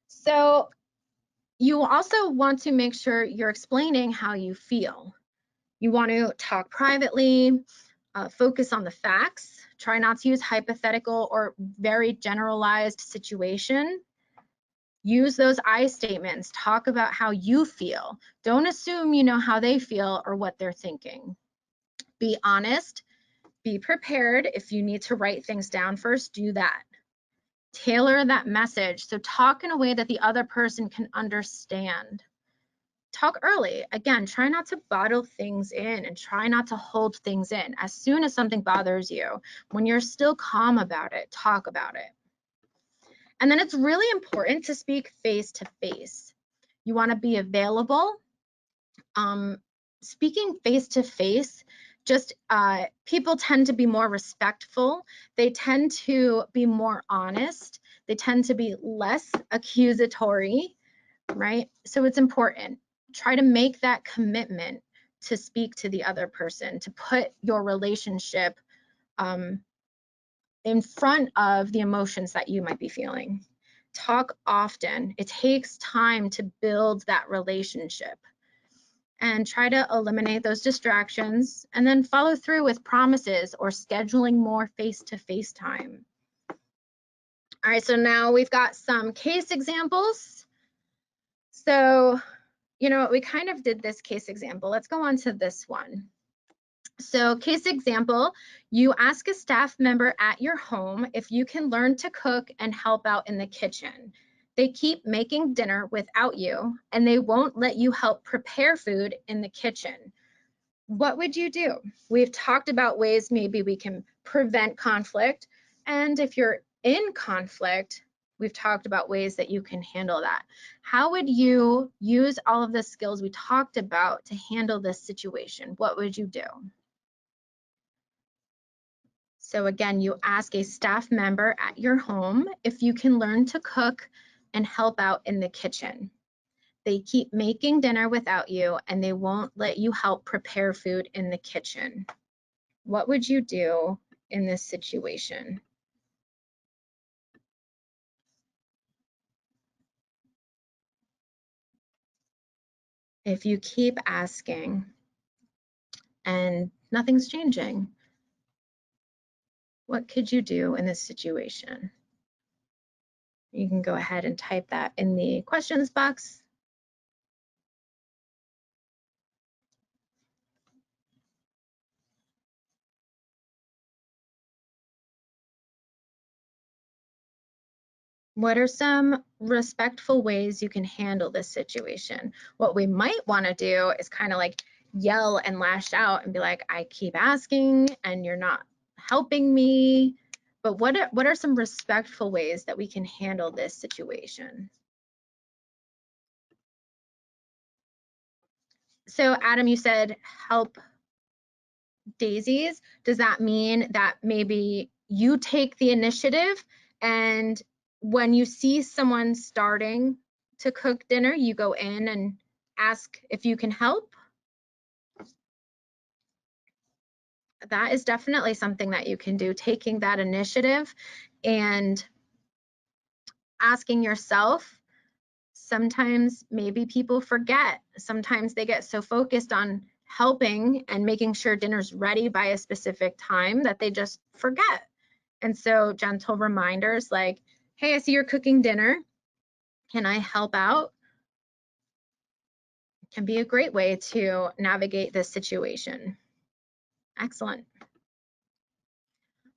So you also want to make sure you're explaining how you feel. You want to talk privately, focus on the facts, try not to use hypothetical or very generalized situation. Use those I statements, talk about how you feel. Don't assume you know how they feel or what they're thinking. Be honest, be prepared. If you need to write things down first, do that. Tailor that message. So talk in a way that the other person can understand. Talk early. Again, try not to bottle things in and try not to hold things in. As soon as something bothers you, when you're still calm about it, talk about it. And then it's really important to speak face to face. You want to be available. Speaking face to face, just people tend to be more respectful. They tend to be more honest. They tend to be less accusatory, right? So it's important. Try to make that commitment to speak to the other person, to put your relationship in front of the emotions that you might be feeling. Talk often. It takes time to build that relationship. And try to eliminate those distractions, and then follow through with promises or scheduling more face-to-face time. All right, so now we've got some case examples. So, you know, we kind of did this case example. Let's go on to this one. So case example, you ask a staff member at your home if you can learn to cook and help out in the kitchen. They keep making dinner without you, and they won't let you help prepare food in the kitchen. What would you do? We've talked about ways maybe we can prevent conflict. And if you're in conflict, we've talked about ways that you can handle that. How would you use all of the skills we talked about to handle this situation? What would you do? So again, you ask a staff member at your home if you can learn to cook and help out in the kitchen. They keep making dinner without you, and they won't let you help prepare food in the kitchen. What would you do in this situation? If you keep asking and nothing's changing, what could you do in this situation? You can go ahead and type that in the questions box. What are some respectful ways you can handle this situation? What we might want to do is kind of like yell and lash out and be like, I keep asking and you're not helping me. But what are some respectful ways that we can handle this situation? So Adam, you said help daisies. Does that mean that maybe you take the initiative, and when you see someone starting to cook dinner, you go in and ask if you can help? That is definitely something that you can do, taking that initiative and asking yourself. Sometimes maybe people forget. Sometimes they get so focused on helping and making sure dinner's ready by a specific time that they just forget. And so gentle reminders like, hey, I see you're cooking dinner. Can I help out? Can be a great way to navigate this situation. Excellent.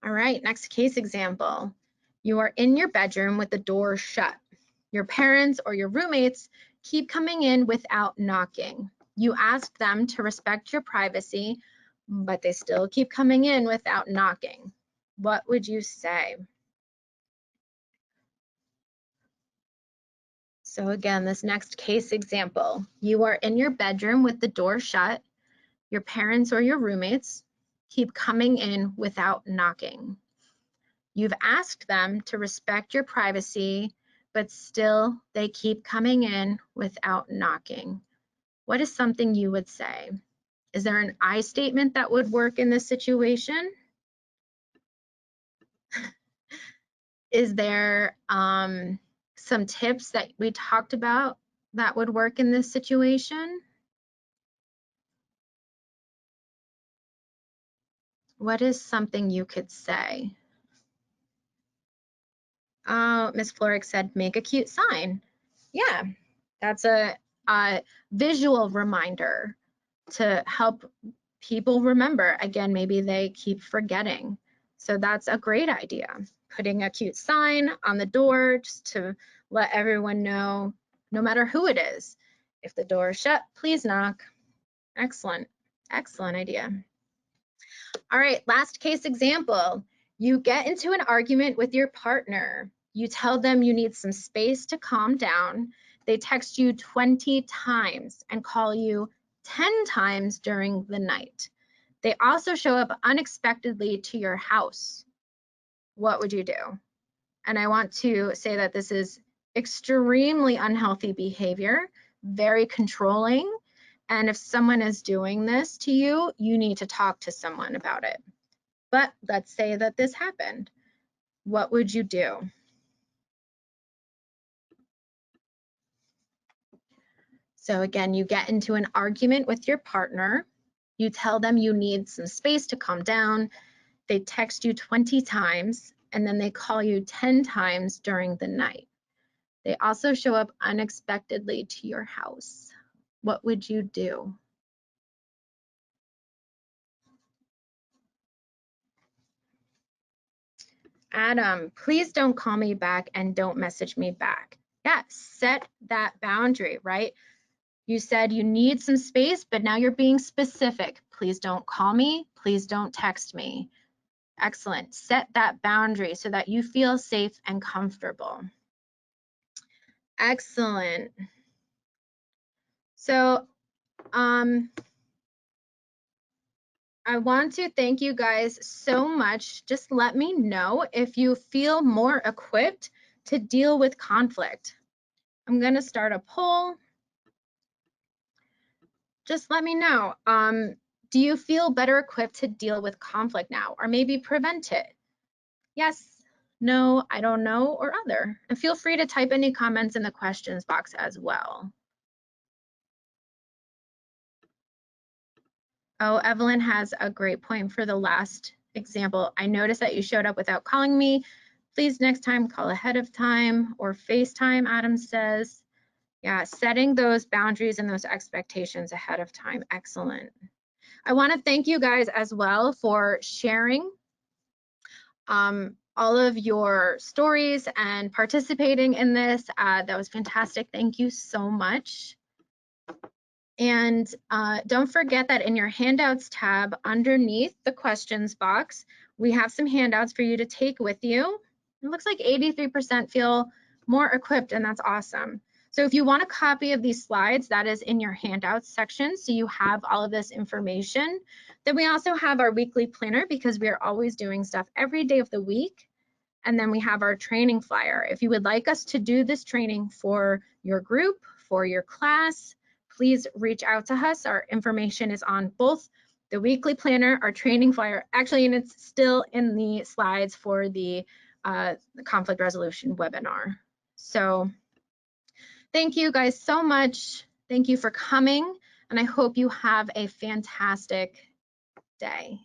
All right, next case example. You are in your bedroom with the door shut. Your parents or your roommates keep coming in without knocking. You ask them to respect your privacy, but they still keep coming in without knocking. What would you say? So again, this next case example, you are in your bedroom with the door shut. Your parents or your roommates keep coming in without knocking. You've asked them to respect your privacy, but still they keep coming in without knocking. What is something you would say? Is there an I statement that would work in this situation? Is there some tips that we talked about that would work in this situation? What is something you could say? Miss Floric said, make a cute sign. Yeah, that's a visual reminder to help people remember. Again, maybe they keep forgetting. So that's a great idea. Putting a cute sign on the door just to let everyone know, no matter who it is. If the door is shut, please knock. Excellent, excellent idea. All right, last case example. You get into an argument with your partner. You tell them you need some space to calm down. They text you 20 times and call you 10 times during the night. They also show up unexpectedly to your house. What would you do? And I want to say that this is extremely unhealthy behavior, very controlling. And if someone is doing this to you, you need to talk to someone about it. But let's say that this happened. what would you do? So again, you get into an argument with your partner. You tell them you need some space to calm down. They text you 20 times, and then they call you 10 times during the night. They also show up unexpectedly to your house. What would you do? Adam, please don't call me back and don't message me back. Yeah, set that boundary, right? You said you need some space, but now you're being specific. Please don't call me. Please don't text me. Excellent. Set that boundary so that you feel safe and comfortable. Excellent. So, I want to thank you guys so much. Just let me know if you feel more equipped to deal with conflict. I'm going to start a poll. Just let me know. Do you feel better equipped to deal with conflict now, or maybe prevent it? Yes, no, I don't know, or other. And feel free to type any comments in the questions box as well. Oh, Evelyn has a great point for the last example. I noticed that you showed up without calling me. Please next time call ahead of time or FaceTime, Adam says. Yeah, setting those boundaries and those expectations ahead of time. Excellent. I want to thank you guys as well for sharing all of your stories and participating in this. That was fantastic. Thank you so much. And don't forget that in your handouts tab underneath the questions box, we have some handouts for you to take with you. It looks like 83% feel more equipped, and that's awesome. So if you want a copy of these slides, that is in your handouts section, so you have all of this information. Then we also have our weekly planner, because we are always doing stuff every day of the week. And then we have our training flyer. If you would like us to do this training for your group, for your class, please reach out to us. Our information is on both the weekly planner, our training flyer, actually, and it's still in the slides for the conflict resolution webinar. So thank you guys so much. Thank you for coming, and I hope you have a fantastic day.